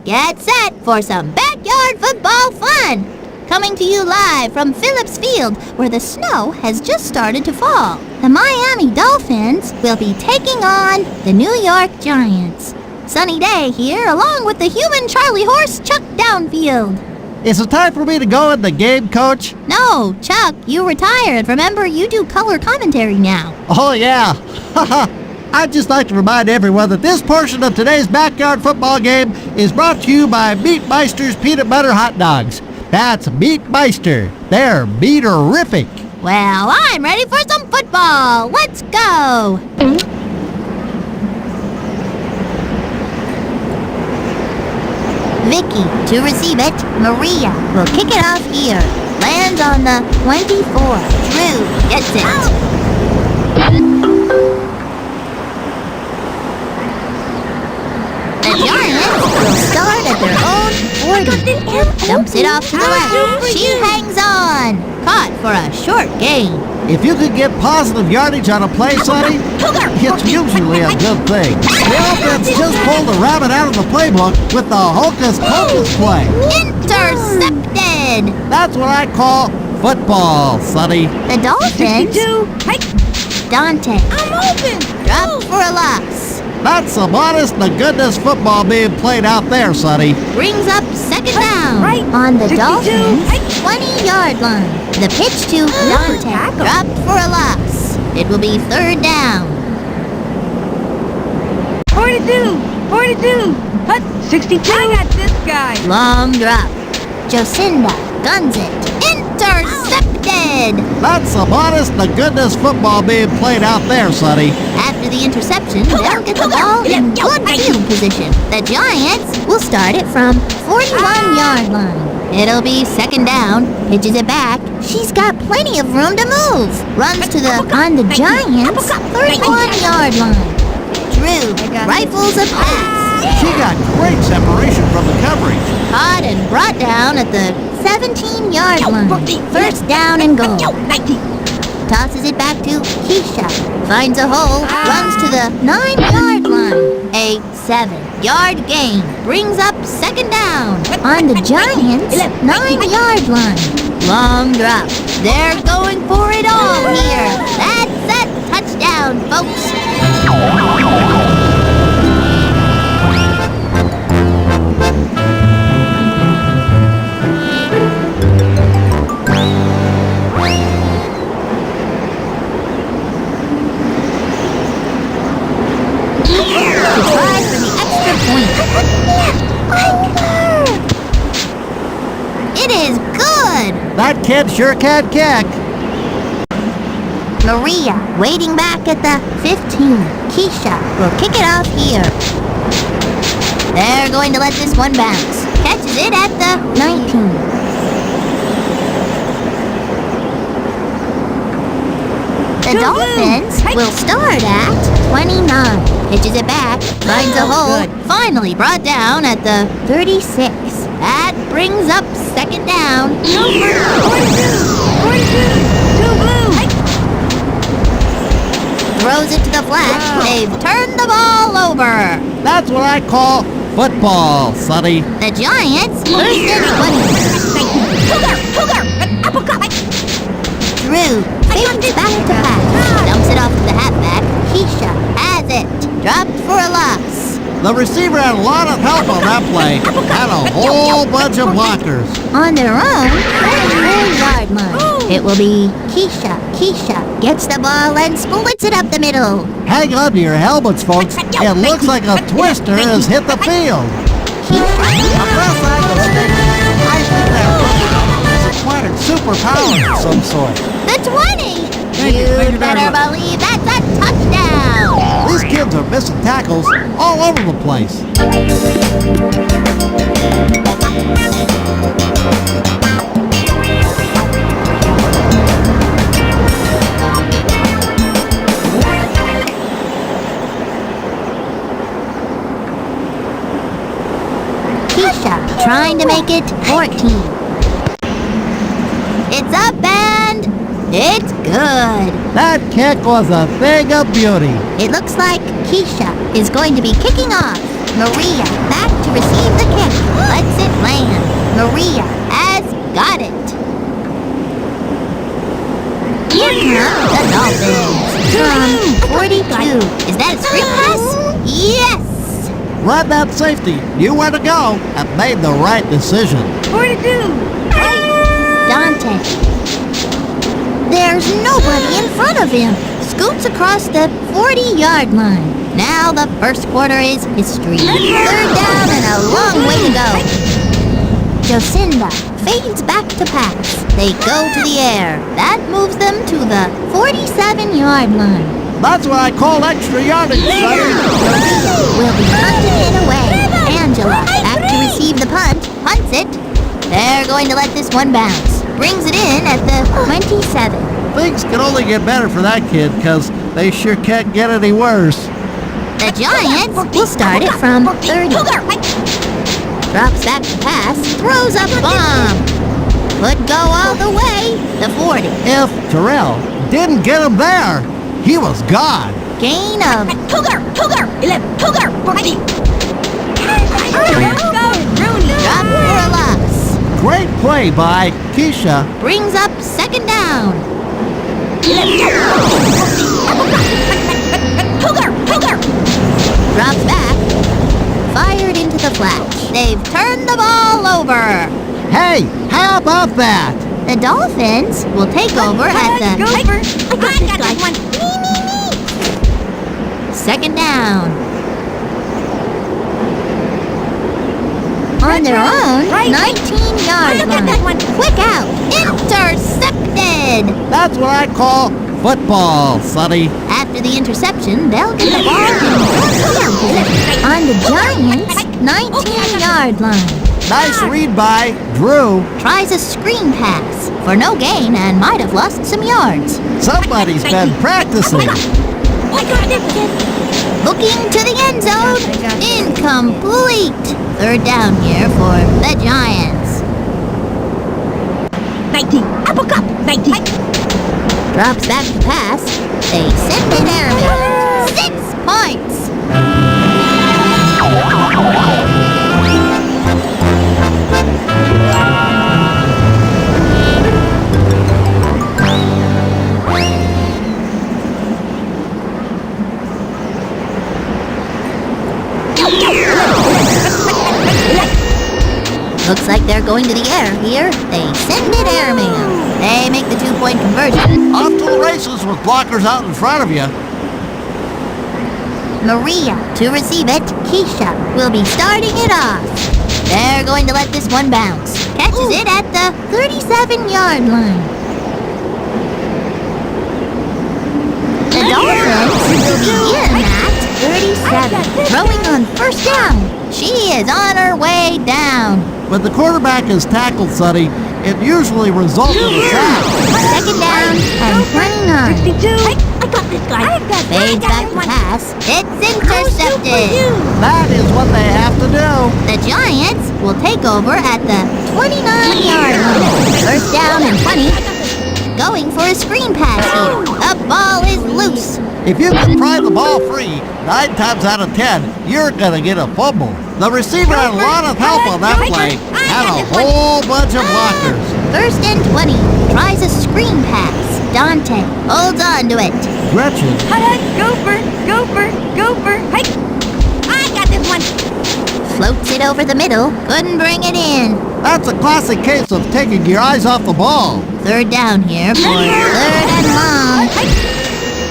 Get set for some backyard football fun! Coming to you live from Phillips Field, where the snow has just started to fall. The Miami Dolphins will be taking on the New York Giants. Sunny day here, along with the human Charlie horse Chuck downfield. Is it time for me to go in the game, Coach? No, Chuck, you retired. Remember, you do color commentary now. Oh, yeah. I'd just like to remind everyone that this portion of today's backyard football game is brought to you by Meat Meister's Peanut Butter Hot Dogs. That's Meat Meister. They're meat-erific. Well, I'm ready for some football. Let's go. Vicki to receive it. Maria will kick it off here. Lands on the 24. Drew gets it. The Giants will start at their own 40. Dumps it off to the left. She hangs on. Caught for a short gain. If you could get positive yardage on a play, Sonny, it's usually a good thing. The offense just pulled a rabbit out of the playbook with the hocus pocus play. Intercepted. That's what I call football, Sonny. The Dolphins. Dante. I'm open. Dropped for a loss. That's some honest-to-goodness football being played out there, Sonny. Brings up second down Right. on the 62. Dolphins' 20-yard line. The pitch to Dante. Dropped for a loss. It will be third down. 42. Hut, 62. I got this guy. Long drop. Jocinda guns it. Intercepted. That's some honest-to-goodness football being played out there, Sonny. After the interception, they'll get the ball in good field position. The Giants will start it from 41-yard line. It'll be second down. Pitches it back. She's got plenty of room to move. Runs to on the Giants' 31-yard line. Drew rifles a pass. She got great separation from the coverage. Caught and brought down at the 17-yard line. First down and goal. Tosses it back to Keisha. Finds a hole. Runs to the 9-yard line. A 7-yard gain. Brings up second down on the Giants' 9-yard line. Long drop. They're going for it all here. That's a touchdown, folks. To try for the extra point. It is good. That kid sure can kick. Maria waiting back at the 15. Keisha will kick it off here. They're going to let this one bounce. Catches it at the 19. The Dolphins will start at 29. Pitches it back, finds a hole, finally brought down at the 36. That brings up second down. 42. Too blue. Throws it to the flat. They've turned the ball over. That's what I call football, Sonny. The Giants first and 20. Drew fades back to pass. Dumps it off to the halfback. Keisha has it. Dropped for a loss. The receiver had a lot of help on that play. Had a whole bunch of blockers. On their own 34-yard line. It will be Keisha. Keisha gets the ball and splits it up the middle. Hang on to your helmets, folks. It looks like a twister has hit the field. Unless I mistake, I think that has acquired superpowers of some sort. The 20. You'd better believe that's a touchdown. These kids are missing tackles all over the place. Keisha trying to make it 14. It's up and it's good. That kick was a thing of beauty. It looks like Keisha is going to be kicking off. Maria back to receive the kick. Maria has got it. Here come the Dolphins from 42. Is that a screen pass? Yes! Run that safety. Knew where to go and made the right decision. 42. Dante. There's nobody in front of him. Scoots across the 40-yard line. Now the first quarter is history. Third down and a long way to go. Jocinda fades back to pass. They go to the air. That moves them to the 47-yard line. That's what I call extra yardage, Sonny. Will be punted it away. Angela, back to receive the punt, punts it. They're going to let this one bounce. Brings it in at the 27. Things can only get better for that kid, because they sure can't get any worse. The Giants will start it from 30. Drops back to pass, throws a bomb. Could go all the way, the 40. If Terrell didn't get him there, he was gone. Gain of 11. 40. drop for a loss. Great play by Keisha. Brings up second down. Drops back. Fired into the flash. They've turned the ball over. Hey, how about that? The Dolphins will take over at the second down. On their own 19-yard line. Quick out. Intercepted. That's what I call football, Sonny. After the interception, they'll get the ball in position. On the Giants' 19-yard line. Nice read by Drew. Tries a screen pass for no gain and might have lost some yards. Somebody's been practicing. Looking to the end zone. Incomplete. Third down here for the Giants. 19. Uppercut. 19. Drops back to pass. They send it airman. 6 points. Looks like they're going to the air here. They send it airmail. They make the 2-point conversion. Off to the races with blockers out in front of you. Maria to receive it. Keisha will be starting it off. They're going to let this one bounce. Catches it at the 37-yard line. The Dolphins will begin at 37. Throwing on first down. She is on her way down. When the quarterback is tackled, Sonny, it usually results in a sack. Second down and 29. 62. I got this guy. Fades back to pass. It's intercepted. That is what they have to do. The Giants will take over at the 29-yard line. First down and 20. Going for a screen pass here. The ball is loose. If you can pry the ball free, 9 times out of 10, you're going to get a fumble. The receiver had a lot of help on that play. Had a whole bunch of blockers. First and 20. Tries a screen pass. Dante holds on to it. Gretchen. Gopher. Hey. I got this one. Floats it over the middle. Couldn't bring it in. That's a classic case of taking your eyes off the ball. Third down here for third and long.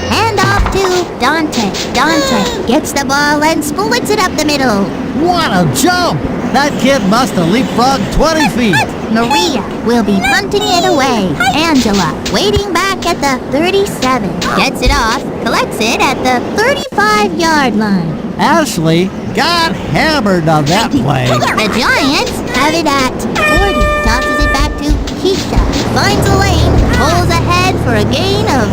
Hand off to Dante. Dante gets the ball and splits it up the middle. What a jump! That kid must have leapfrogged 20 feet. Maria will be punting it away. Angela waiting back at the 37. Gets it off, collects it at the 35-yard line. Ashley got hammered on that play. The Giants have it at 40. Tosses it back to Keisha. Finds a lane, pulls ahead for a gain of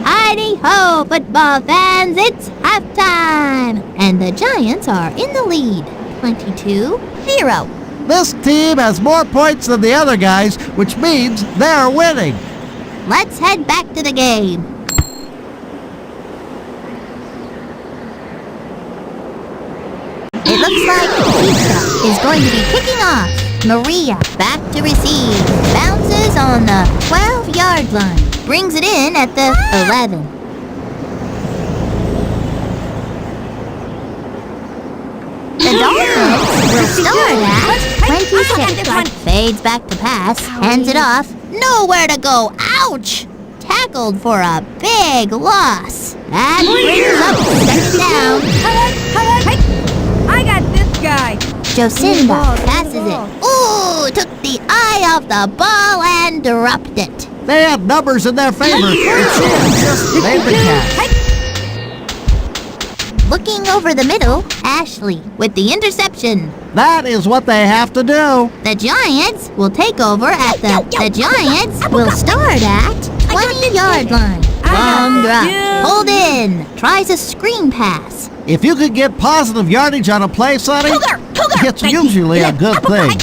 Heidi-ho, football fans, it's halftime! And the Giants are in the lead, 22-0. This team has more points than the other guys, which means they're winning. Let's head back to the game. It looks like Keisha is going to be kicking off. Maria, back to receive. Bounces on the 12-yard line. Brings it in at the 11. The Dolphins will start at 26. Fades back to pass, hands it off. Nowhere to go. Ouch! Tackled for a big loss. That brings up second down. I got this guy. Jocinda passes it. Ooh, took the eye off the ball and dropped it. They have numbers in their favor, and she just made the catch. Looking over the middle, Ashley with the interception. That is what they have to do. The Giants will take over at the Giants will start at 20-yard line. Long drop. Hold in. Tries a screen pass. If you could get positive yardage on a play, Sonny, it's usually a good thing.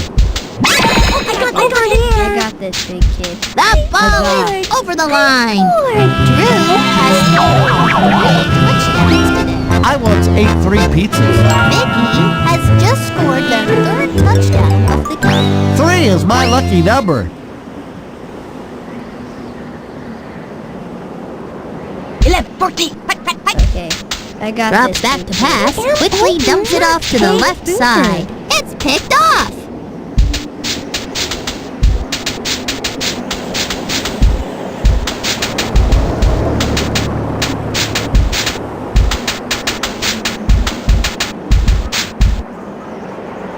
I got this, big kid. The ball is over the line. Drew has 3 touchdowns today. I once ate 3 pizzas. Vicki has just scored their 3rd touchdown of the game. 3 is my lucky number. 14. Okay, I got Drops this. back to pass, quickly dumps it off to the left side. It's picked off.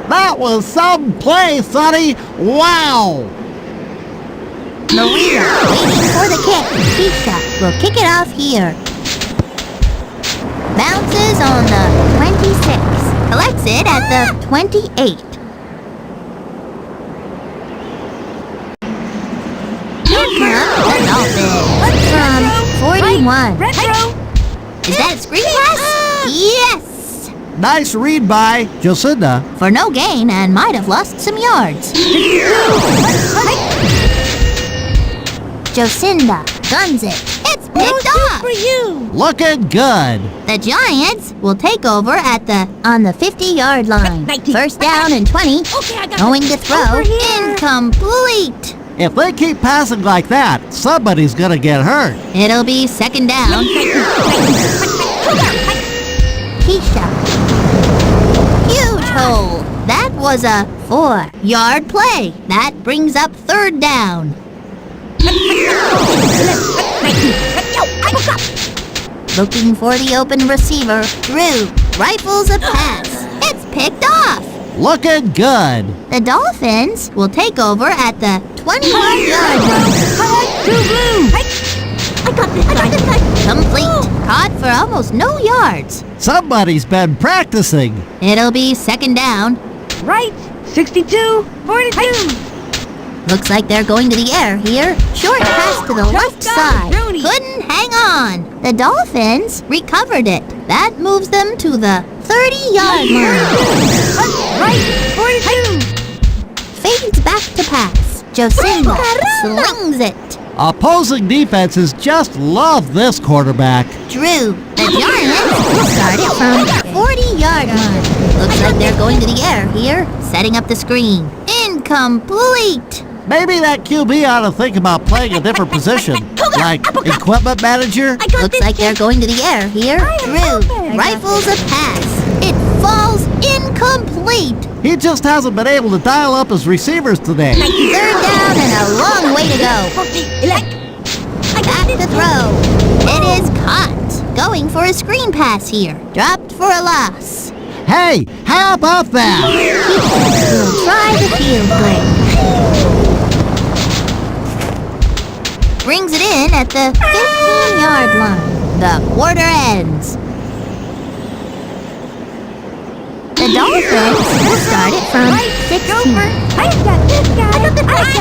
That was some play, Sonny. Wow. Maria waiting for the kick. Keisha will kick it off here. Bounces on the 26. Collects it at the 28. Here comes the Dolphins from 41. Is that a screen pass? Yes! Nice read by Jocinda. For no gain and might have lost some yards. Jocinda guns it. It's picked off. Looking good. The Giants will take over at on the 50-yard line. 19. First down and 20. Going to throw. Incomplete. If they keep passing like that, somebody's gonna get hurt. It'll be second down. Keisha. Huge hole. That was a 4-yard play. That brings up third down. Looking for the open receiver. Drew rifles a pass. It's picked off. Looking good. The Dolphins will take over at the 21-yard line. I got this. Complete. Caught for almost no yards. Somebody's been practicing. It'll be second down. Right. 62. 42. Looks like they're going to the air here. Short pass to the left side. Couldn't hang on. The Dolphins recovered it. That moves them to the 30-yard line. Right. 42. Fades back to pass. Jocinda slings it. Opposing defenses just love this quarterback. Drew, the Giants will start it from 40-yard line. Looks like they're going to the air here. Setting up the screen. Incomplete. Maybe that QB ought to think about playing a different position, like equipment manager. Looks like they're going to the air here. Drew rifles a pass. It falls incomplete. He just hasn't been able to dial up his receivers today. Third down and a long way to go. Back to throw. It is caught. Going for a screen pass here. Dropped for a loss. Hey, how about that? We'll try the field goal. Brings it in at the 15-yard line. The quarter ends. The Dolphins will start it from 16. I got this guy.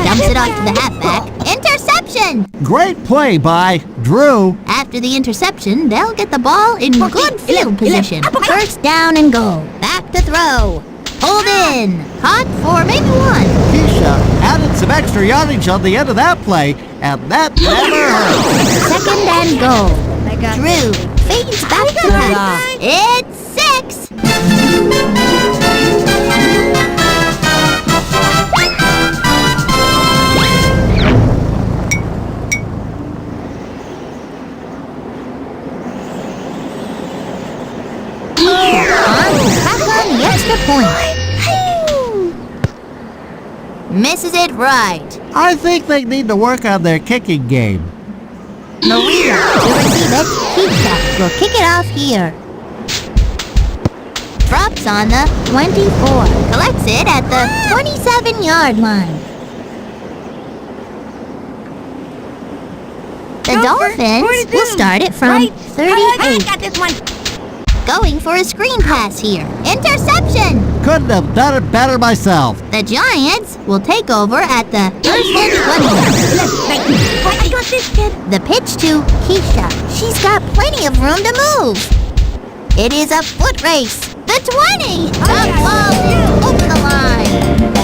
Dumps it off to the halfback. Interception! Great play by Drew. After the interception, they'll get the ball in good field position. First down and goal. Back to throw. Hold in. Caught for maybe 1. Keisha added some extra yardage on the end of that play, and that never hurt. Second and goal. I got Drew fades back to pass. It's 6. Misses it right. I think they need to work on their kicking game. Maria to receive it. Keisha will kick it off here. Drops on the 24. Collects it at the 27-yard line. The Dolphins will start it from 38. I got this one. Going for a screen pass here. Interception! Couldn't have done it better myself. The Giants will take over at the first and 20. I got this, kid. The pitch to Keisha. She's got plenty of room to move. It is a foot race. The 20! The ball is over the line.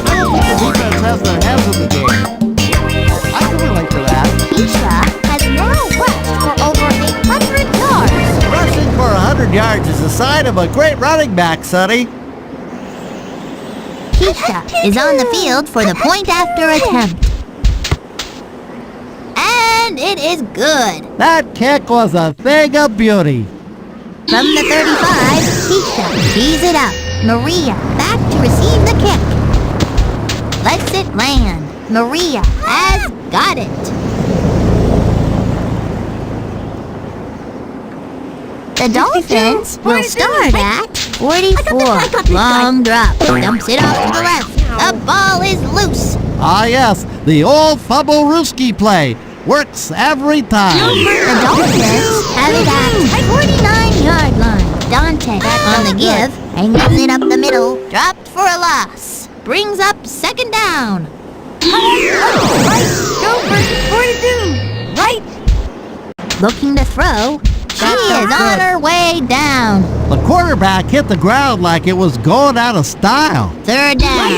I don't think the defense has their hands in the game. I can relate to that. Keisha has now rushed for over 100 yards. Rushing for 100 yards is a sign of a great running back, Sonny. Keisha is on the field for the point after attempt. And it is good. That kick was a thing of beauty. From the 35, Keisha tees it up. Maria back to receive the kick. Lets it land. Maria has got it. The Dolphins will start at 44. Long drop. Dumps it off to the left. The ball is loose. Ah, yes, the old Fubble-Rooski play. Works every time. The Dolphins have it at 49-yard line. Dante on the give. Angles it up the middle. Dropped for a loss. Brings up second down. Right. Go for 42. Right. Looking to throw. She is on her way down. The quarterback hit the ground like it was going out of style. Third down.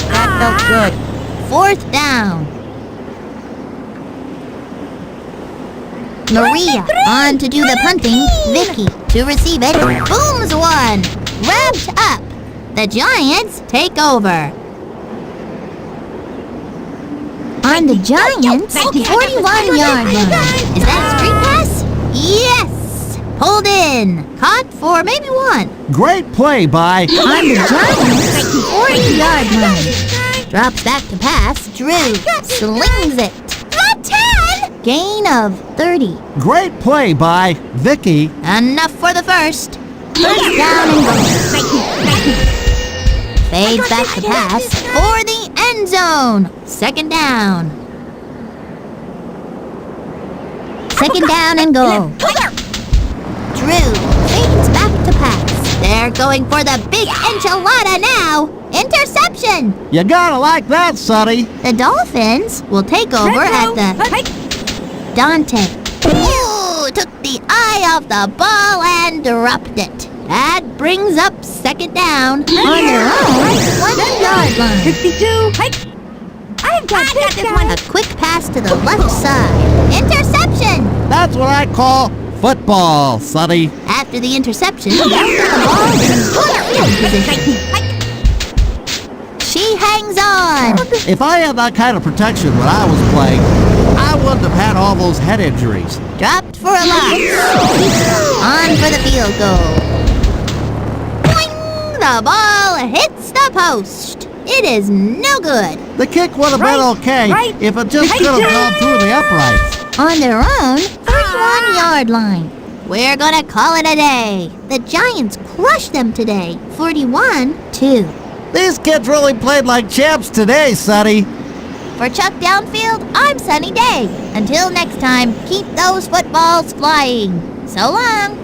That felt good. Fourth down. Maria on to do the punting. Vicki to receive it. Booms one. Wrapped up. The Giants take over. On the Giants' 41-yard line. Is that a screen pass? Yes! Pulled in. Caught for maybe one. Great play by... On the Giants' 40-yard line. Drops back to pass. Drew slings it. The 10! Gain of 30. Great play by Vicki. Enough for the first. First down and goal. Fades back to pass for the end zone. Second down. Second down and goal. Drew fades back to pass. They're going for the big enchilada now. Interception. You gotta like that, Sonny. The Dolphins will take over at the Dante. Ooh, took the eye off the ball and dropped it. That brings up second down on their own 20-yard line. 52. I've got this one. A quick pass to the left side. Interception. That's what I call football, Sonny. After the interception, they put the ball in good field position. She hangs on. If I had that kind of protection when I was playing, I wouldn't have had all those head injuries. Dropped for a loss. On for the field goal. Boing! The ball hits the post. It is no good. The kick would have been okay if it just could have gone through the uprights. On their own 31-yard line. We're gonna call it a day. The Giants crushed them today, 41-2. These kids really played like champs today, Sonny. For Chuck Downfield, I'm Sunny Day. Until next time, keep those footballs flying. So long.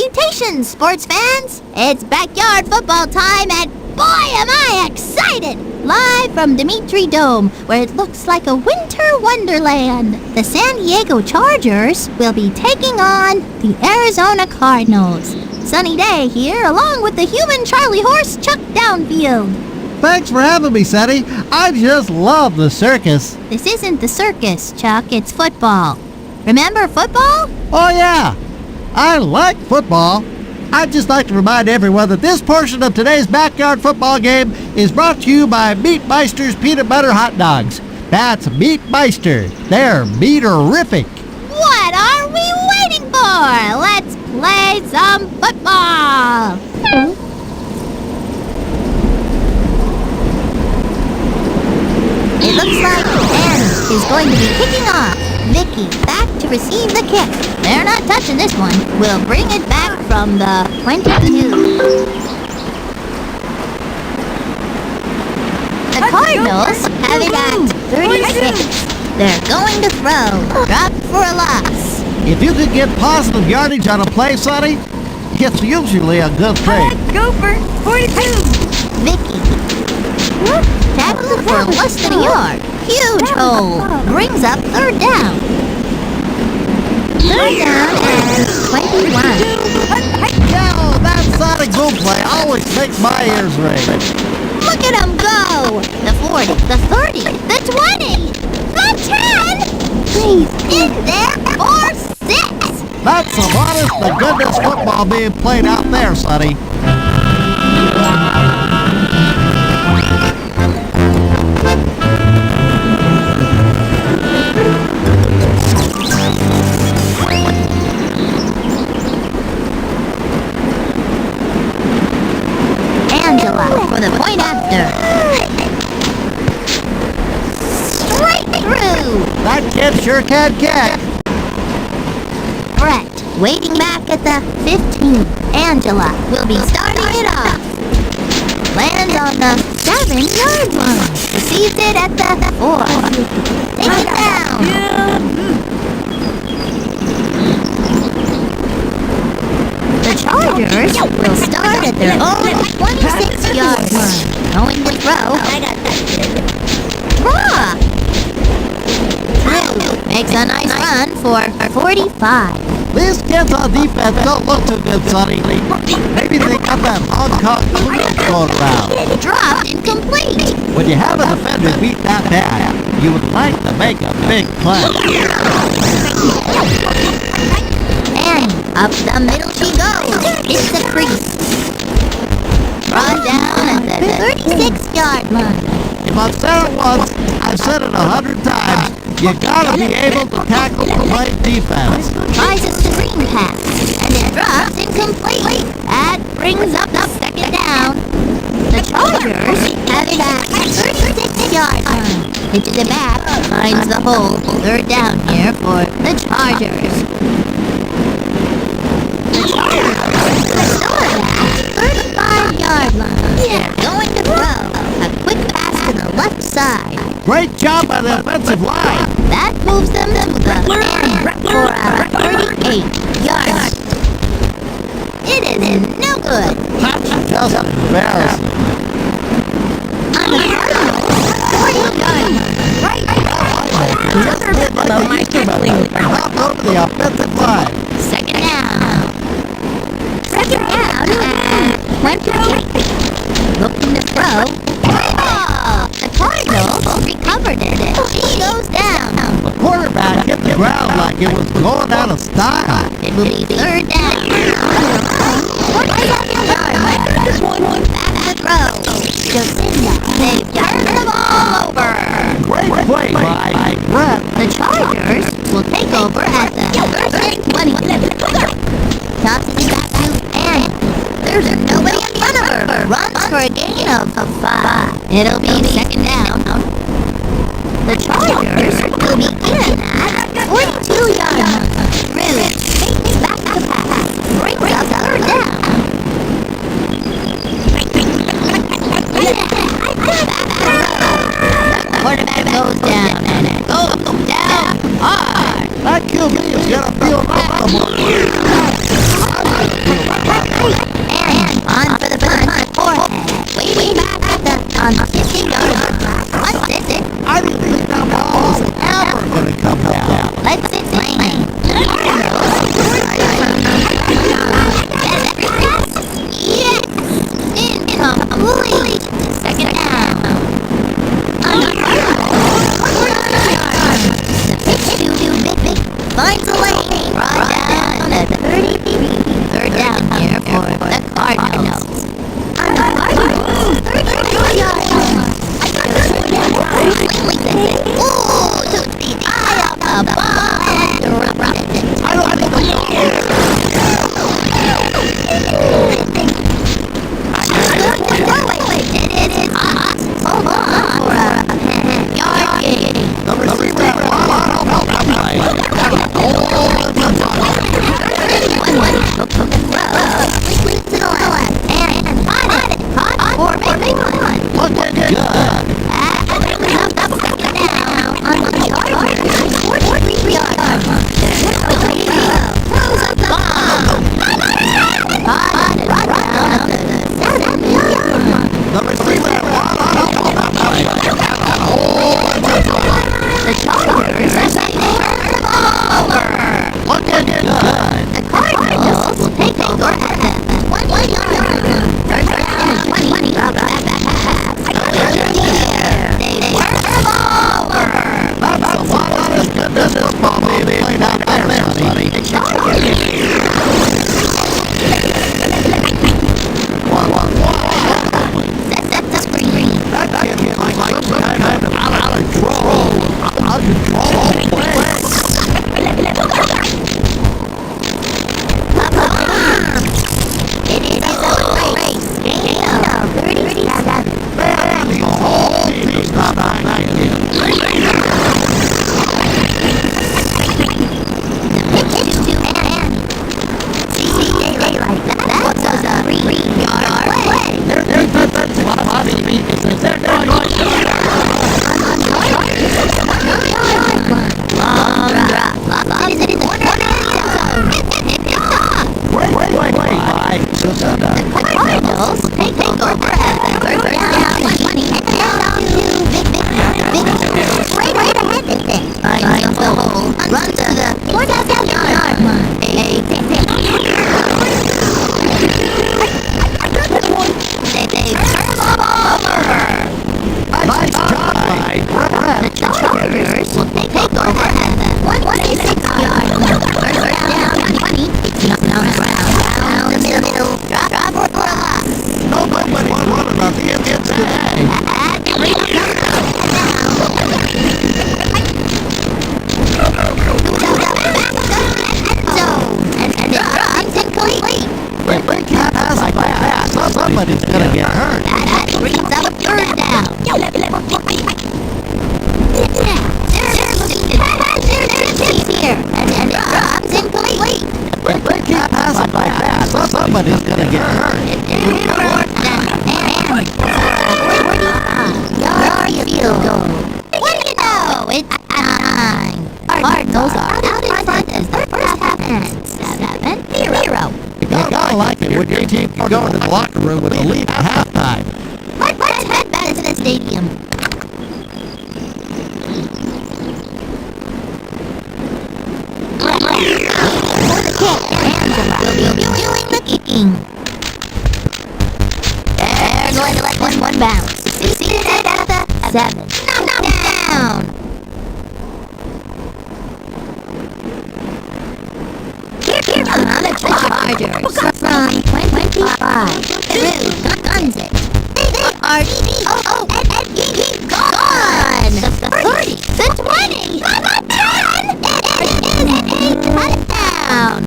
Salutations, sports fans! It's backyard football time, and boy, am I excited! Live from Dimitri Dome, where it looks like a winter wonderland. The San Diego Chargers will be taking on the Arizona Cardinals. Sunny day here, along with the human Charlie horse Chuck Downfield. Thanks for having me, Sonny. I just love the circus. This isn't the circus, Chuck. It's football. Remember football? Oh, yeah. I like football. I'd just like to remind everyone that this portion of today's backyard football game is brought to you by Meat Meister's Peanut Butter Hot Dogs. That's Meat Meister. They're meat-erific. What are we waiting for? Let's play some football! It looks like Anne is going to be kicking off. Vicki back to receive the kick. They're not touching this one. We'll bring it back from the 22. The Cardinals have it at 36. They're going to throw. Drop for a loss. If you could get positive yardage on a play, Sonny, it's usually a good thing. Go for 42. Vicky. Tackled for less than a yard. Huge hole. Brings up third down. Third down and 21. Yo, that Sonic boom play always makes my ears ring. Look at him go! The 40, the 30, the 20, the 10! He's in there for 6! That's some honest to goodness football being played out there, Sonny. For the point after. Straight through! That kid sure can kick. Brett waiting back at the 15. Angela will be starting it off. Lands on the 7-yard line. Receives it at the 4. Take it down. The Chargers will start at their own 26-yard line. Going to throw. Draw! Drew makes a nice run for 45. These kids on defense don't look too good, Sonny. Maybe they got that Hong Kong flu going around. Dropped incomplete. When you have a defender beat that bad, you would like to make a big play. And up the middle she goes. It's a crease. Brought down at the 36-yard line. If I've said it once, I've said it 100 times. You gotta be able to tackle the right defense. Tries a screen pass, and it drops incomplete. That brings up the second down. The Chargers have it at 36-yard line. Pitches it back, finds the hole. Third down here for the Chargers. The Chargers start at 35-yard line. They're going to throw. A quick pass to the left side. Great job by the offensive line. That moves them to the end for a 38-yard. It is no good. That's just embarrassing. On the 40-yard line. Hop over the offensive line. Second down. Second down and 28. Looking to throw. Oh, the Cardinals recovered it. She goes down. The quarterback hit the ground like it was going out of style. It will be third down. 27-yard line. Back to throw. Jacinda, they've turned the ball over. Great play by Brett. The Chargers will take over at the 20. Tosses it back to Anne. There's nobody in front of her. Runs for a gain of 5. It'll be second down. The Chargers will begin at 42-yard line. Drew takes back the pass. Brings up third down. The quarterback goes down and it goes down hard. That QB is gonna feel comfortable. throw. Loop to the left. And caught it. Caught for big one. Looking good. Up, second down on the Chargers. 43-yard line. Throws up the ball. Caught it right down at the 7-yard line. The receiver The Chargers are sending the ball over. looking good. The Cardinals will take over at the 1-yard line. First down, 20. Drop back. They turn the ball over. That's a lot of goodness football being played out there, buddy. The Chargers set the screen. That seems like some kind of out of control play. It is a race. Gain of 37. Man, the whole team is not behind you. Pitch to Annie. See, daylight. That was a 3-yard play. That's a lot of money. They're not going to Long drop. Lob it in the corner of the end zone. It's off. wait. The Cardinals take over at the third down. 20. Hand off to Vicki. Straight ahead they think. Finds the hole. Runs to the 47-yard line. They turn the ball over. Nice job, Mike. The Chargers will take over at the 126-yard line. First down, 20. It's not down the middle. Drop for a loss. Nobody wants about the Indians today. At the ring and drops incomplete. When Vicki has like that, somebody's gonna get hurt. That brings up a third down. There's here. And drops incomplete. When Vicki has like that, somebody's gonna get hurt. Yard field goal. What do you know? It's 9. Cardinals are out in front as the first half ends. 7-0. You gotta like it when your team can go into the locker room with a lead at halftime. Let's head back to the stadium. For the kick, Angela will be doing the kicking. They're going to let one bounce. Seated at the 7. Knocked down. Here come the Chargers from 25. Through guns it. They are gone. The 30, the 20, the 10. It is a touchdown.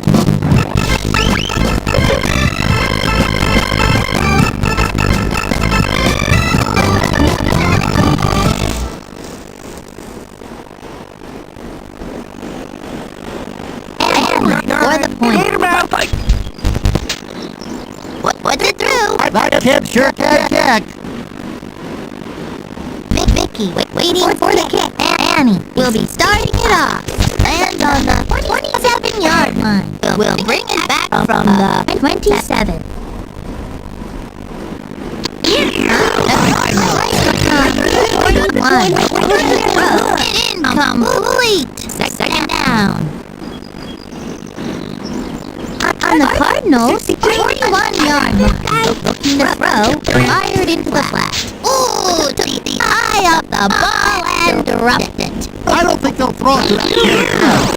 For the point. What's it through? That kid sure can kick. Vicki waiting for the kick. Annie will be starting it off. Lands on the 27-yard line. We'll bring it back from the 27. Here comes the Cardinals. 41. Incomplete. Second down. On the Cardinals, 41-yard line. Looking to throw, fired into the flat. Ooh, took the eye off the ball and dropped it. I don't think they'll throw it to that kid.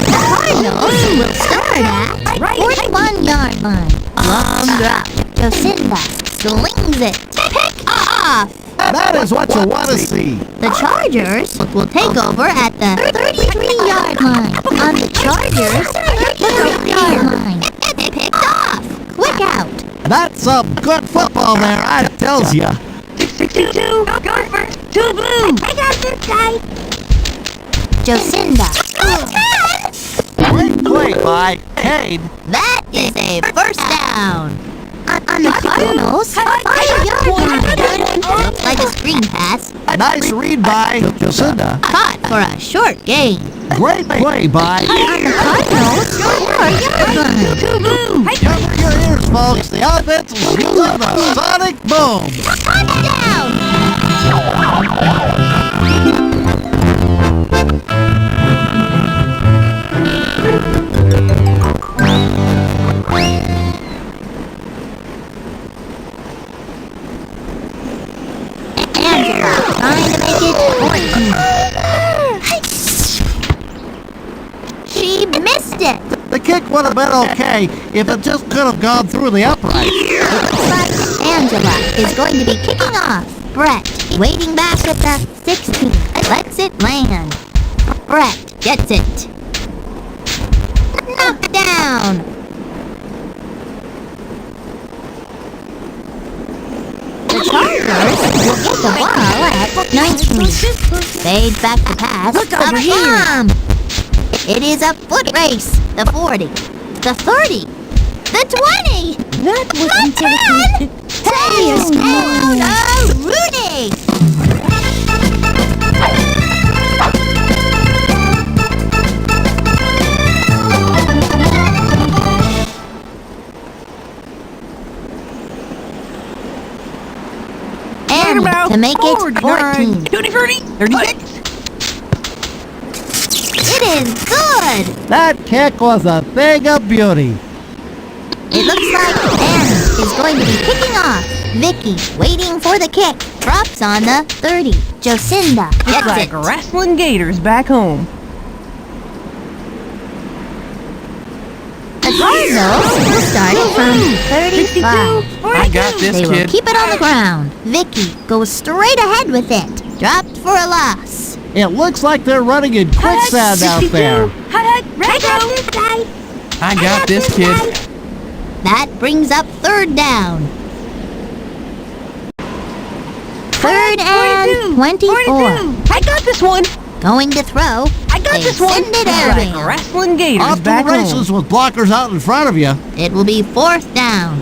The Cardinals will start at 41-yard line. Long drop. Jocinda slings it. Pick off. That is what you want to see. The Chargers will take over at the 33-yard line. On the Chargers, 33-yard line. They picked off. Quick out. That's some good football there, I tells ya. 662, go first, 2 blue. I got this guy. Jocinda. Great play by Cade. That is a first down. down. On the Cardinals, 5-yard line. Looks like a screen pass. Nice read by Jacinda. Caught for a short gain. Great play by... On the Cardinals, 4-yard line. Cover your ears, folks. The offense is using the sonic boom. Touchdown! Trying to make it 14. She missed it. The kick would have been okay if it just could have gone through the upright. But Angela is going to be kicking off. Brett waiting back at the 16. Lets it land. Brett gets it. Knocked down. The Chargers will get the ball at 19. Fades back to pass. Look over here. Bomb. It is a foot race. The 40. The 30. The 20. That was The 10. Touchdown! Rudy. And to make it 14. 30, 36. It is good. That kick was a thing of beauty. It looks like Annie is going to be kicking off. Vicki waiting for the kick. Drops on the 30. Jacinda It's gets like it. wrestling gators back home. The Cardinals will start it from 35. I got this, They will kid. keep it on the ground. Vicki goes straight ahead with it. Dropped for a loss. It looks like they're running in quicksand out there. I got this, kid. That brings up third down. Third and 24. I got this one. Going to throw. I got They this one. send it It's out. like wrestling gators Off to back the races home. with blockers out in front of you. It will be fourth down.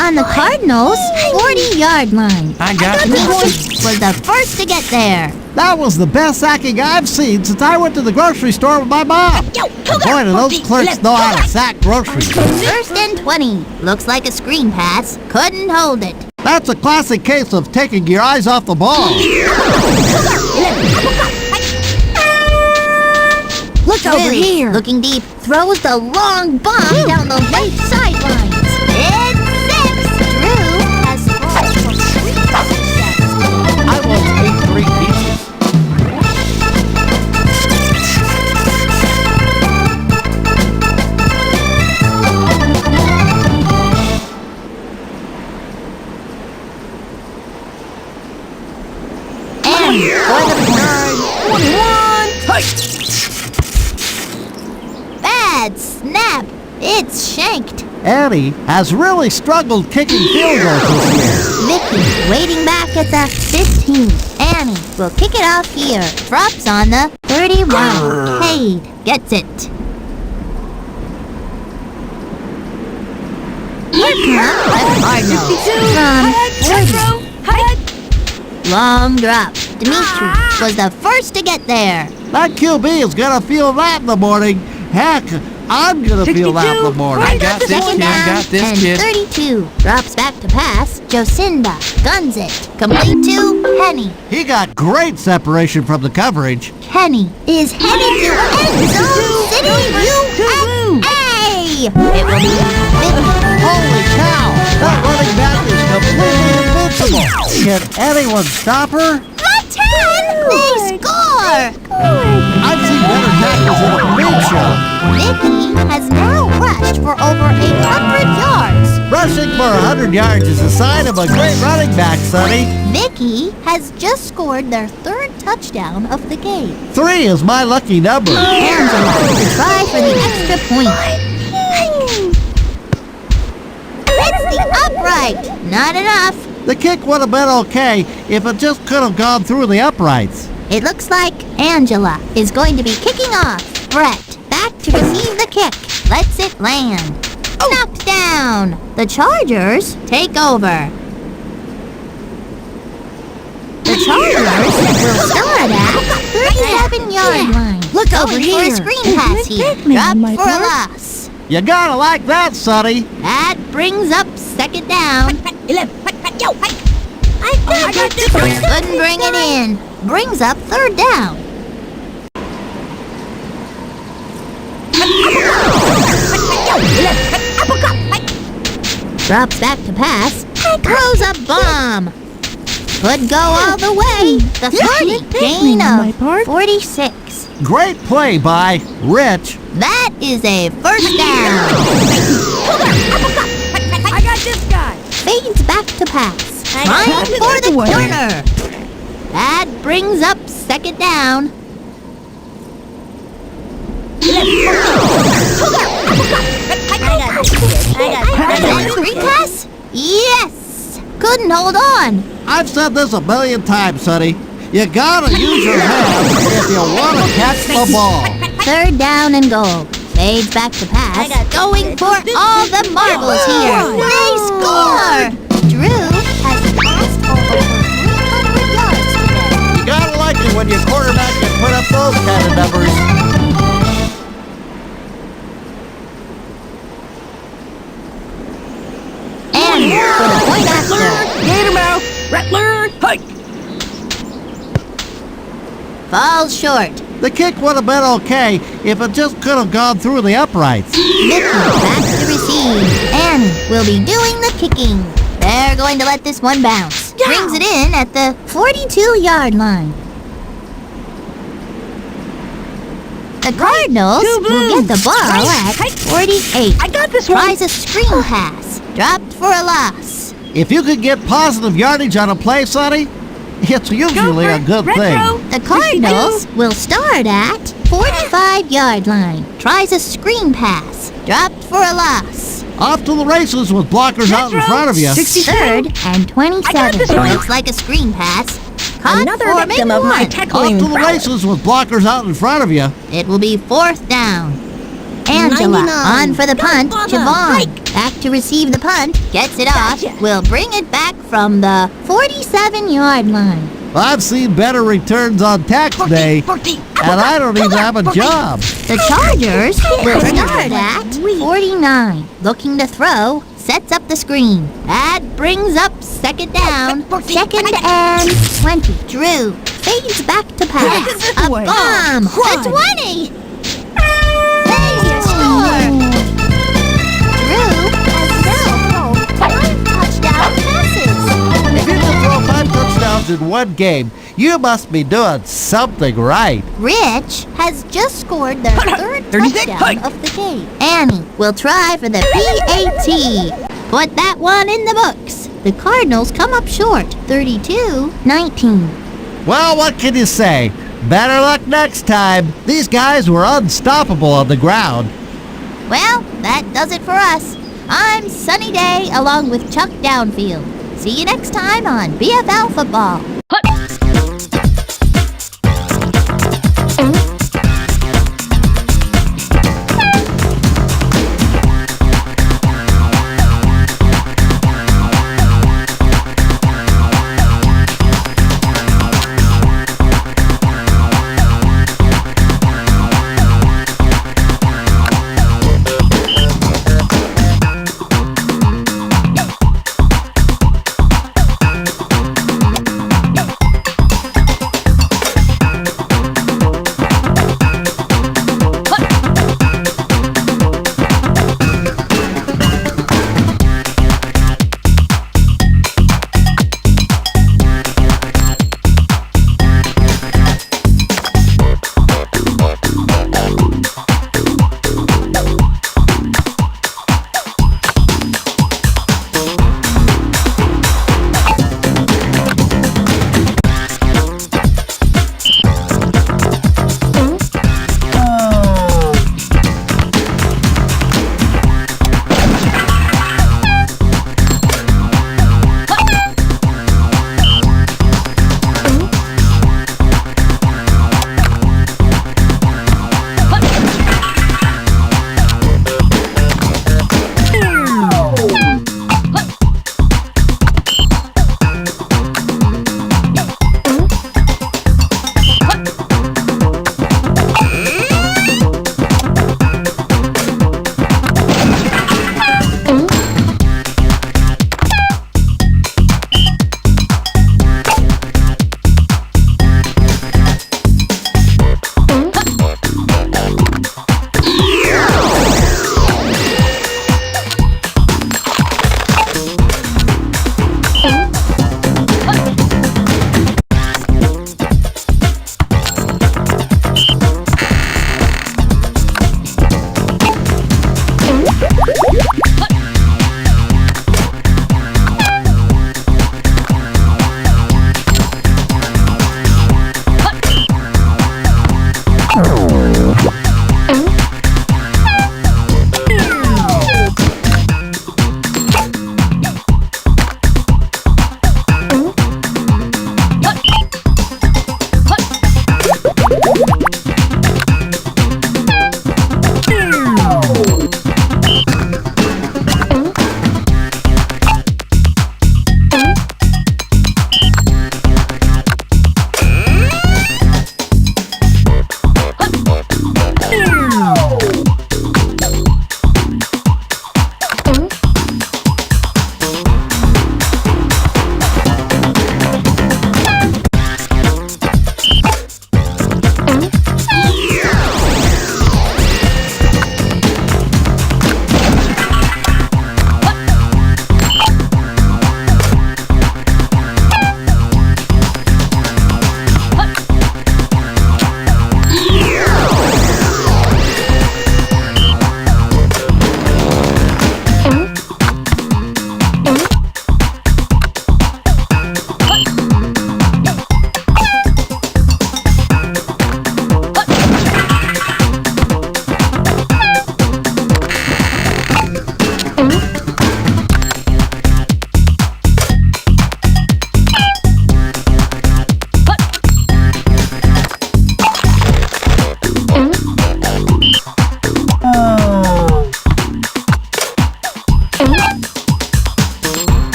On the Cardinals' 40-yard line. I got Vicki this. was the first to get there. That was the best sacking I've seen since I went to the grocery store with my mom. Boy, do those clerks know how to sack groceries. First and 20. Looks like a screen pass. Couldn't hold it. That's a classic case of taking your eyes off the ball. Look over Drew, here. looking deep, throws the long bomb down the left sideline. It's 6. Drew has scored for 3 touchdowns. I almost ate 3 pieces. And for the point. Bad snap. It's shanked. Annie has really struggled kicking field goals this year. Vicki waiting back at the 15. Annie will kick it off here. Drops on the 31. Cade gets it. Here comes the Cardinals from 40. Long drop. Dimitri was the first to get there. That QB is going to feel that in the morning. Heck, I'm going to feel that in the morning. I got this, Second kid. I down got this, and kid. 32. Drops back to pass. Jacinda guns it. Complete to Henny. He got great separation from the coverage. Henny is headed to End Zone City, USA. It will be 50. Holy cow! That running back is completely invincible. Can anyone stop her? The 10. They score. I've seen better tackles in a big show. Vicki has now rushed for over 100 yards. Rushing for 100 yards is a sign of a great running back, Sonny. Vicki has just scored their 3rd touchdown of the game. 3 is my lucky number. Angela to try for the extra point. It's the upright. Not enough. The kick would have been okay if it just could have gone through the uprights. It looks like Angela is going to be kicking off. Brett back to receive the kick. Lets it land. Knocked down. The Chargers take over. The Chargers will start at 37-yard line. Look over Going here. for a screen pass here. Take me Drop on my for a part. loss. You gotta like that, Sonny. That brings up second down. I got this one. Couldn't bring it in. Brings up third down. Drops back to pass. Throws a bomb. Could go all the way. The 30. Gain on my of part. 46. Great play by Rich. That is a first down. I got this guy. Fades back to pass. Trying got it. for the Away. corner. That brings up second down. Screen pass? Yes! Couldn't hold on. I've said this a million times, Sonny. You gotta use your hands if you want to catch the ball. Third down and goal. Fades back to pass. Going for all the marbles here. They score! Drew has passed for over 300 yards today. You gotta like it when your quarterback can put up those kind of numbers. And for the point after. Gator mouth. Rattler. Hike. Falls short. The kick would have been okay if it just could have gone through the uprights. Vicki back to receive. Annie will be doing the kicking. They're going to let this one bounce. Brings it in at the 42-yard line. The Cardinals will get the ball at 48. I got this one. Tries a screen pass. Dropped for a loss. If you could get positive yardage on a play, Sonny, it's usually a good Retro. thing. The Cardinals will start at 45-yard line. Tries a screen pass. Dropped for a loss. Off to the races with blockers out in front of you. 3rd and 27. this one. Looks like a screen pass. Caught Another for victim of my one. Off tackling to the prowess. races with blockers out in front of you. It will be 4th down. Angela 99. on for the punt. bother. Javon back to receive the punt. Gets it off. Gotcha. Will bring it back from the 47-yard line. I've seen better returns on tax day, and I don't even have a job. The Chargers will start at 49. Looking to throw. Sets up the screen. That brings up second down. 2nd and 20. Drew fades back to pass. A away. bomb. The 20. They score. Drew has now thrown 5 touchdown passes. If you can throw 5 touchdowns in one game, you must be doing something right. Rich has just scored their 3rd 36, touchdown hike. of the game. Annie will try for the PAT. Put that one in the books. The Cardinals come up short, 32-19. Well, what can you say? Better luck next time. These guys were unstoppable on the ground. Well, that does it for us. I'm Sunny Day along with Chuck Downfield. See you next time on BFL Football.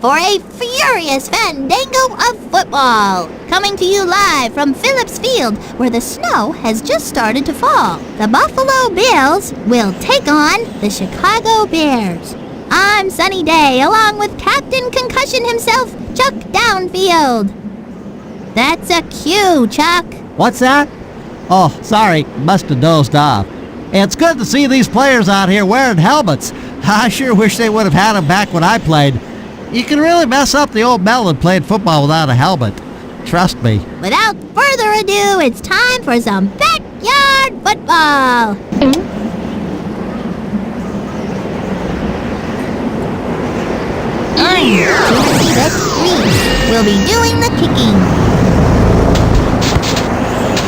for a furious fandango of football. Coming to you live from Phillips Field, where the snow has just started to fall. The Buffalo Bills will take on the Chicago Bears. I'm Sunny Day, along with Captain Concussion himself, Chuck Downfield. That's a cue, Chuck. What's that? Oh, sorry, must have dozed off. It's good to see these players out here wearing helmets. I sure wish they would have had them back when I played. You can really mess up the old melon playing football without a helmet. Trust me. Without further ado, it's time for some backyard football. To receive it, Reese will be doing the kicking.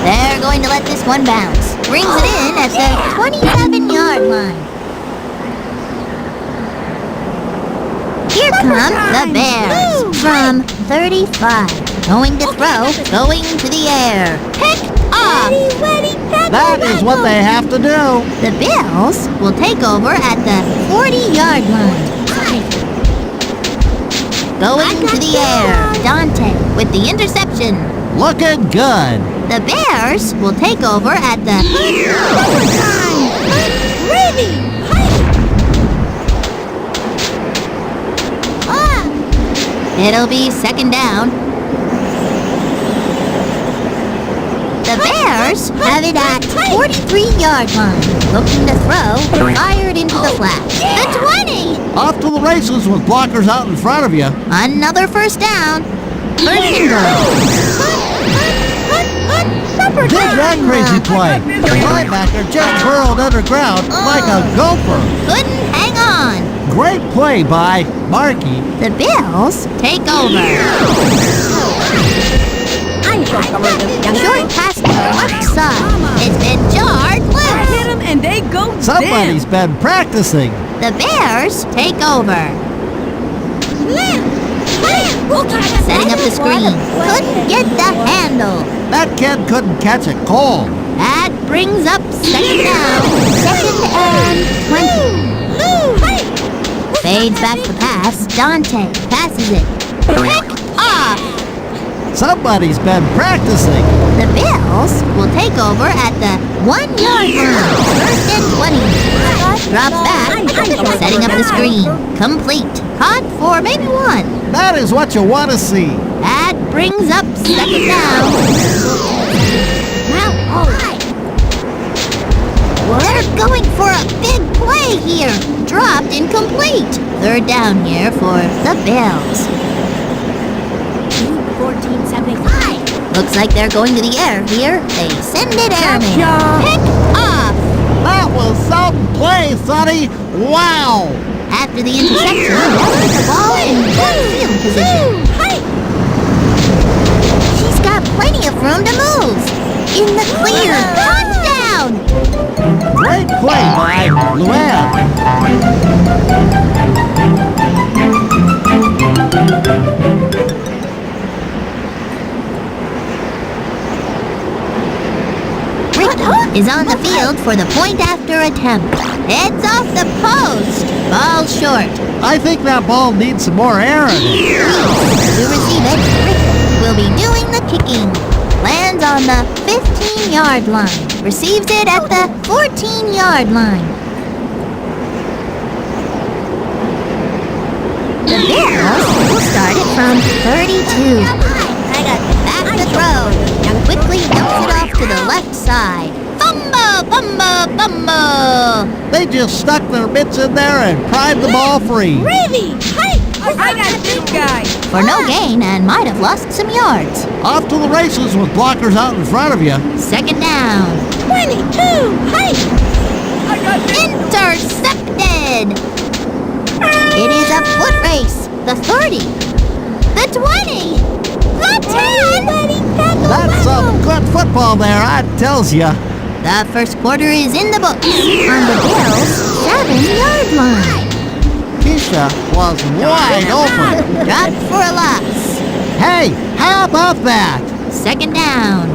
They're going to let this one bounce. Brings it in at the 27-yard line. Here come the Bears from 35. Going to throw, going to the air. Picked off. That is what they have to do. The Bills will take over at the 40-yard line. Going to the air. Dante with the interception. Looking good. The Bears will take over at the... It'll be second down. The Bears have it at 43-yard line. Looking to throw, fired into the flat. The 20! Off to the races with blockers out in front of you. Another first down. First and goal. Dig that crazy play. The linebacker just burrowed underground like a gopher. Couldn't hang on. Great play by Markey. The Bills take over. Short pass to the left side. It's been jarred loose. Hit them and they go Somebody's been practicing. The Bears take over. Setting up the screen. Couldn't get the handle. That kid couldn't catch it cold. That brings up second down. Second and 20. Fades back the pass. Dante passes it. Picked off. Somebody's been practicing. The Bills will take over at the 1-yard line. First and 20. Drops back. Setting up the screen. Complete. Caught for maybe one. That is what you want to see. That brings up second down. Now, they're going for a big play here. Dropped incomplete. Third down here for the Bills. 14-75. Looks like they're going to the air here. They send it airman. Picked off. That was some play, Sonny. Wow. After the interception, they'll put the ball in good field position. She's got plenty of room to move. In the clear. Touchdown! Great play by Luanne. Vicki is on the field for the point after attempt. Heads off the post. Ball short. I think that ball needs some more air in it. To receive it, Vicki will be doing the kicking. Lands on the 15-yard line. Receives it at the 14-yard line. The Bills will start it from 32. Back to throw. Quickly dumps it off to the left side. Fumble, fumble, fumble. They just stuck their mitts in there and pried the ball free. I got this guy. For no gain and might have lost some yards. Off to the races with blockers out in front of you. Second down. 22. I got this. Intercepted. It is a foot race. The 30. The 20. The 10. That's some good football there, I tells ya. The first quarter is in the books. On the Bills' 7-yard line. Keisha was wide open. Dropped for a loss. Hey, how about that? Second down.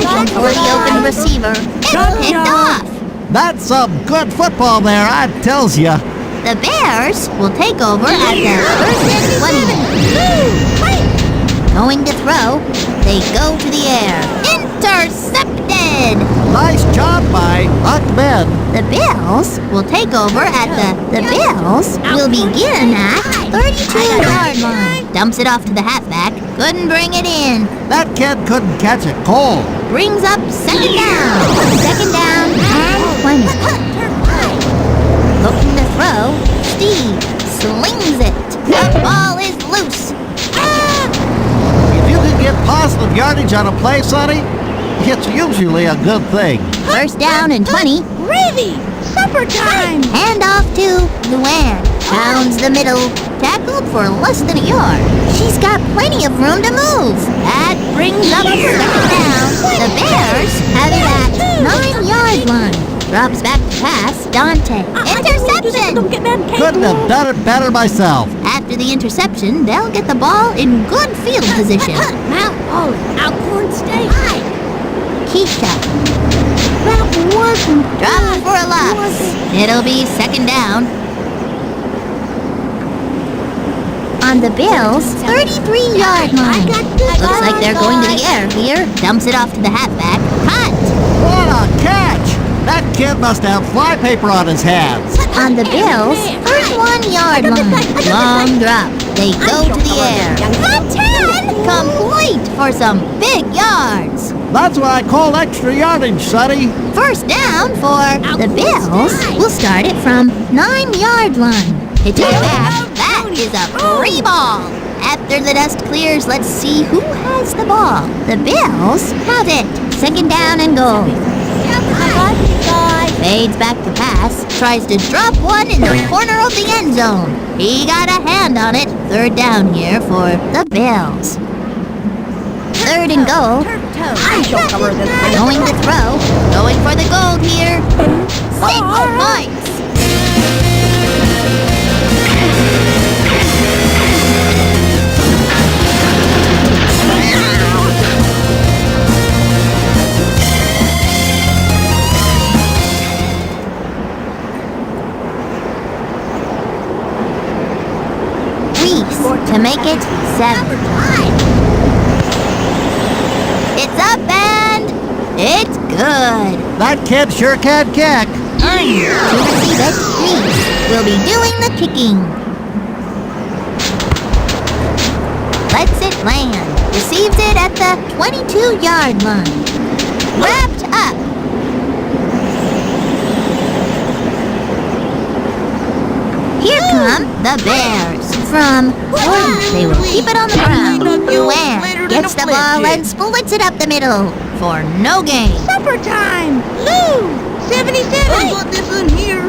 Looking for the open receiver. It's picked off. That's some good football there, I tells ya. The Bears will take over at the first and 20. Going to throw, they go to the air. Intercepted! Nice job by Ahmed. The Bills will take over at the Bills will begin at 32-yard line. Dumps it off to the halfback. Couldn't bring it in. That kid couldn't catch it cold. Brings up second down. Second down and 20. Looking to throw, Steve slings it. The ball is loose. If you can get positive yardage on a play, Sonny, it's usually a good thing. First down and 20. Gravy! Supper time! Hand off to Luanne. Pounds the middle. Tackled for less than a yard. She's got plenty of room to move. That brings up second down. The Bears have it at 9-yard line. Drops back to pass. Dante. Interception! Couldn't have done it better myself. After the interception, they'll get the ball in good field position. Mount Olive, Alcorn State. Keisha. That wasn't Drop for a loss. It'll be second down. On the Bills' 33-yard line. Looks like they're going to the air here. Dumps it off to the halfback. Cut! What a catch! That kid must have flypaper on his hands. On the Bills' 31-yard line. Long drop. They go to the air. A 10! Complete for some big yards. That's what I call extra yardage, Sonny. First down for the Bills. We'll start it from 9-yard line. Pitching it back. That is a free ball. After the dust clears, let's see who has the ball. The Bills have it. Second down and goal. Fades back to pass. Tries to drop one in the corner of the end zone. He got a hand on it. Third down here for the Bills. Third and goal. Going to throw. Going for the gold here. 6 points. To make it 7. It's up and it's good. That kid sure can kick. To receive it, Reese will be doing the kicking. Lets it land. Receives it at the 22-yard line. Wrapped up. Here come the Bears. From one, they will keep it on the ground. Luanne gets the ball and splits it up the middle for no gain. Supper time! Lou! 77 put this in here.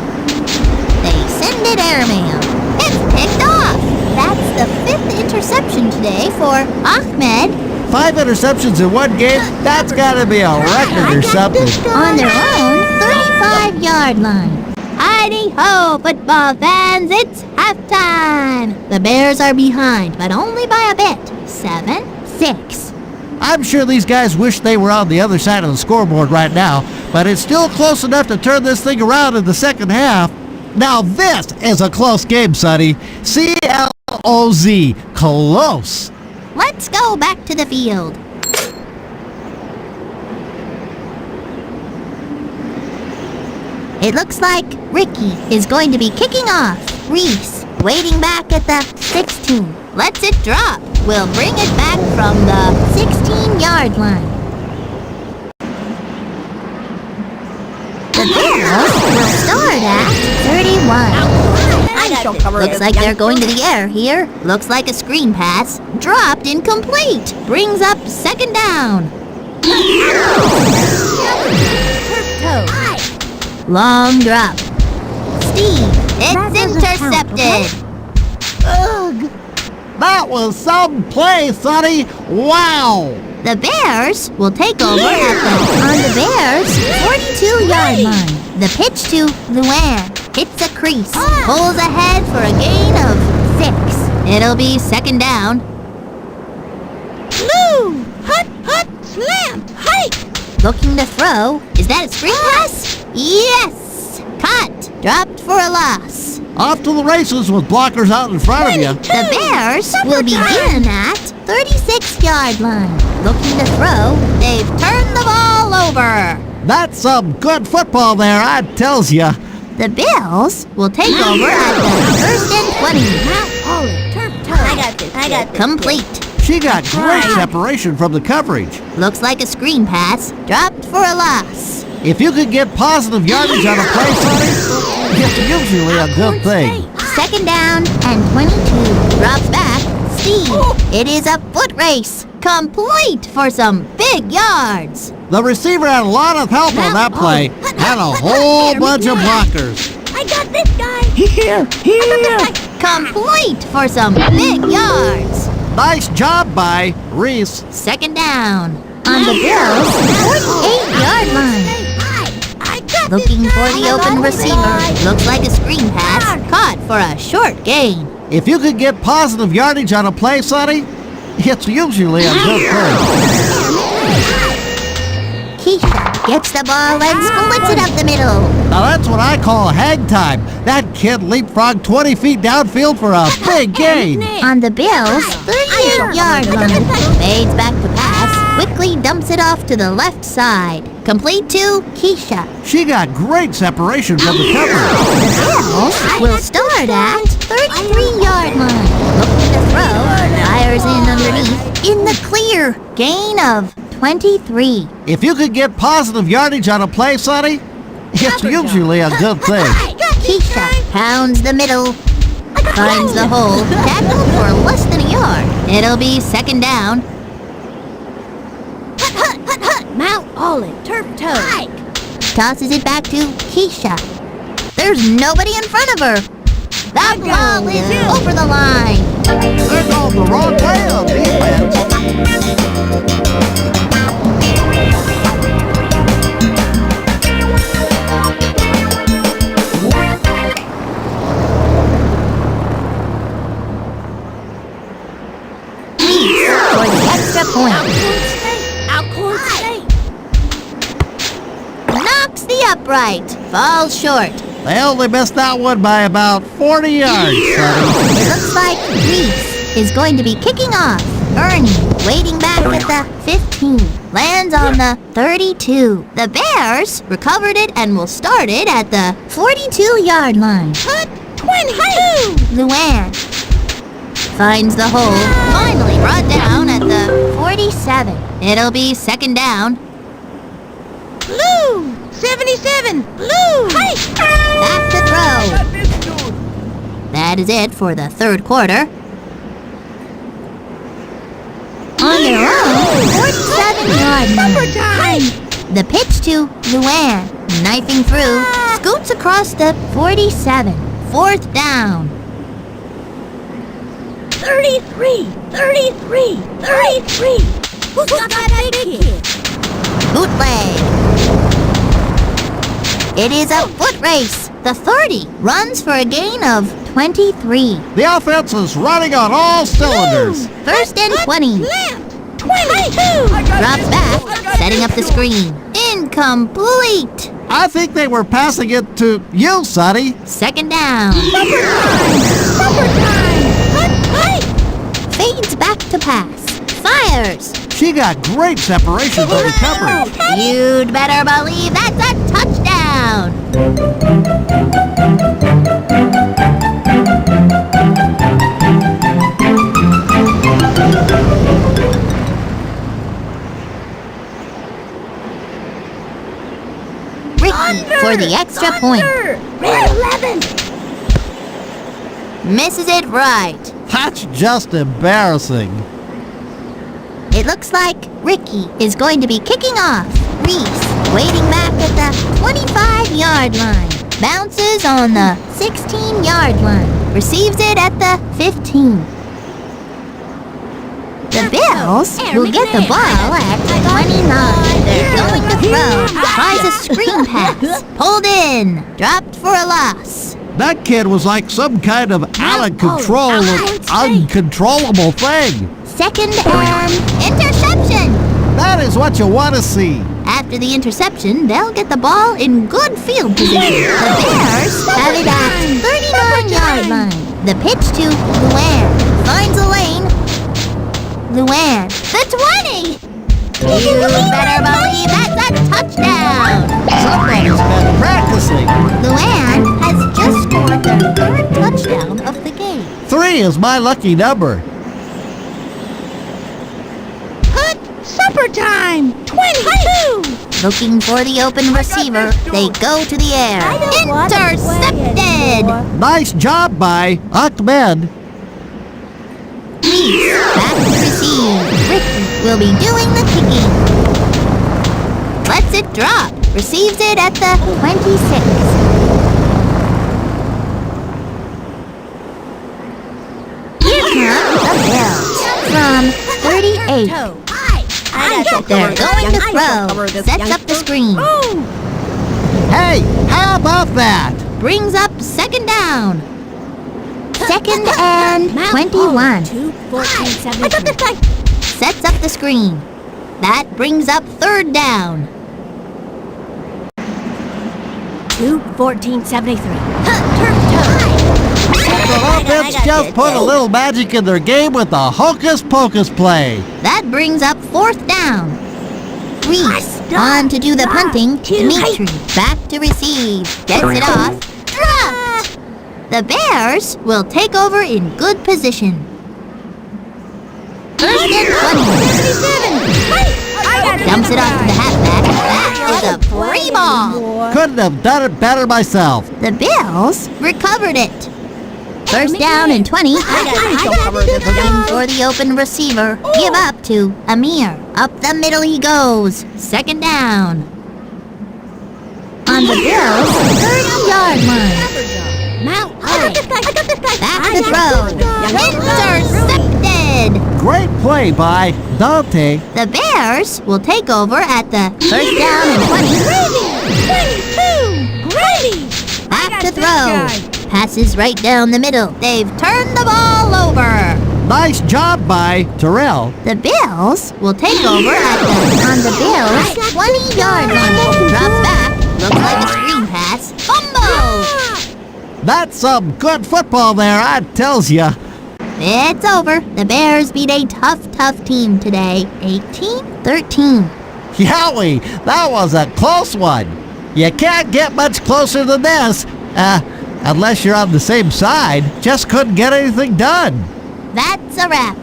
They send it airmail. It's picked off. That's the 5th interception today for Ahmed. 5 interceptions in one game? That's gotta be a record or something. On their own 35-yard line. Heidi-ho, football fans, it's halftime. The Bears are behind, but only by a bit. 7-6. I'm sure these guys wish they were on the other side of the scoreboard right now, but it's still close enough to turn this thing around in the second half. Now this is a close game, Sonny. C-L-O-Z. Close. Let's go back to the field. It looks like Ricky is going to be kicking off. Reese waiting back at the 16. Lets it drop. We'll bring it back from the 16-yard line. The Bears will start at 31. Looks like they're going to the air here. Looks like a screen pass. Dropped incomplete. Brings up second down. Long drop. Steve, it's intercepted. Ugh. That was some play, Sonny. Wow. The Bears will take over on the Bears' 42-yard line. The pitch to Luanne hits a crease. Pulls ahead for a gain of 6. It'll be second down. Lou! Hut, hut, slam, hike! Looking to throw. Is that a screen pass? Yes! Caught. Dropped for a loss. Off to the races with blockers out in front of you. The Bears will begin at 36-yard line. Looking to throw. They've turned the ball over. That's some good football there, I tells ya. The Bills will take over at the first and 20. I got this. Complete. She got great separation from the coverage. Looks like a screen pass. Dropped for a loss. If you could get positive yardage on a play, Sonny, it's usually a good thing. Second down and 22. Drops back. Steve. It is a foot race. Complete for some big yards. The receiver had a lot of help on that play. Had a whole bunch of blockers. I got this guy. Here. Complete for some big yards. Nice job by Reese. Second down. On the Bills' 48-yard line. Looking for the open receiver. Looks like a screen pass. Caught for a short gain. If you could get positive yardage on a play, Sonny, it's usually a good thing. Keisha gets the ball and splits it up the middle. Now that's what I call hang time. That kid leapfrogged 20 feet downfield for a big gain. On the Bills' 38-yard line. Fades back to pass. Quickly dumps it off to the left side. Complete to Keisha. She got great separation from the coverage. The Bills will start at 33-yard line. Looking to throw. Fires in underneath. In the clear. Gain of 23. If you could get positive yardage on a play, Sonny, it's usually a good thing. Keisha pounds the middle. Finds the hole. Tackled for less than a yard. It'll be second down. Mount Olive, turf toe. Tosses it back to Keisha. There's nobody in front of her. That ball is over the line. They're going the wrong way on defense. For the extra point. Knocks the upright. Falls short. They only missed that one by about 40 yards, Sonny. It looks like Reese is going to be kicking off. Ernie waiting back at the 15. Lands on the 32. The Bears recovered it and will start it at the 42-yard line. 22. Luanne finds the hole. Finally brought down at the 47. It'll be second down. Blue. 77. Blue. Hey. Back to throw. That is it for the third quarter. On their own 47-yard line. Time. The pitch to Luanne. Knifing through. Scoots across the 47. Fourth down. 33. Who's got that big kid? Bootleg. It is a foot race. The 30 runs for a gain of 23. The offense is running on all cylinders. First and 20. 22. Drops back, setting up the screen. Incomplete. I think they were passing it to you, Sonny. Second down. Supper time. Fades back to pass. Fires. She got great separation from the coverage. You'd better believe that's a touchdown. Vicki for the extra point. Red 11. Misses it right. That's just embarrassing. It looks like Ricky is going to be kicking off. Reese waiting back at the 25-yard line. Bounces on the 16-yard line. Receives it at the 15. The Bills will get the ball at 29. They're going to throw. Tries a screen pass. Pulled in. Dropped for a loss. That kid was like some kind of out-of-control, uncontrollable thing. Second and interception. That is what you want to see. After the interception, they'll get the ball in good field position. The Bears have it at 39-yard line. The pitch to Luanne. Finds a lane. Luanne. The 20! You better believe that's a touchdown! Somebody's been practicing. Luanne has just scored their third touchdown of the game. 3 is my lucky number. Hut, supper time! 22! Looking for the open receiver, they go to the air. Intercepted! Nice job by Ahmed. Back to receive. Vicki will be doing the kicking. Lets it drop. Receives it at the 26. Here come the Bills from 38. They're going to throw. Sets up the screen. Hey, how about that? Brings up second down. Second and 21. Sets up the screen. That brings up third down. 2-14-73. The offense just put a little magic in their game with the hocus pocus play. That brings up fourth down. Reese on to do the punting. Dimitri back to receive. Gets it off. Dropped. The Bears will take over in good position. First and 20. Dumps it off to the halfback. That is a free ball. Couldn't have done it better myself. The Bills recovered it. First down and 20. Looking for the open receiver. Give up to Amir. Up the middle he goes. Second down. On the Bills' 30-yard line. Back to throw. Intercepted. Great play by Dante. The Bears will take over at the first down and 20. Back to throw. Passes right down the middle. They've turned the ball over. Nice job by Terrell. The Bills will take over on the Bills' 20-yard line. Drops back. Looks like a screen pass. Fumble. That's some good football there, I tells ya. It's over. The Bears beat a tough team today. 18-13. Yowie, that was a close one. You can't get much closer than this. Unless you're on the same side. Just couldn't get anything done. That's a wrap.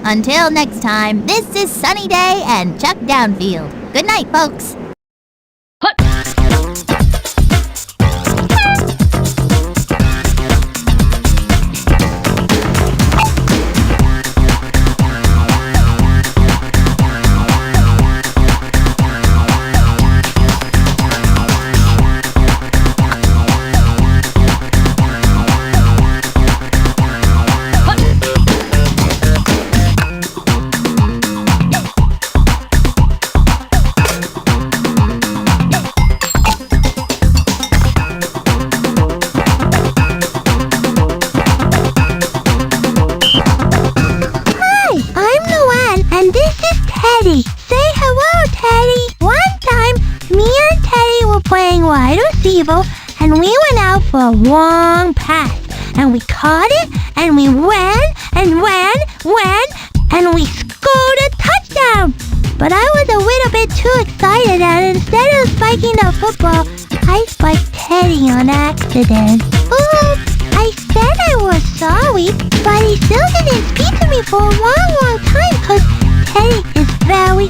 Until next time, this is Sunny Day and Chuck Downfield. Good night, folks. And we went out for a long pass, and we caught it, and we ran, and we scored a touchdown. But I was a little bit too excited, and instead of spiking the football, I spiked Teddy on accident. Oops, I said I was sorry, but he still didn't speak to me for a long time, because Teddy is very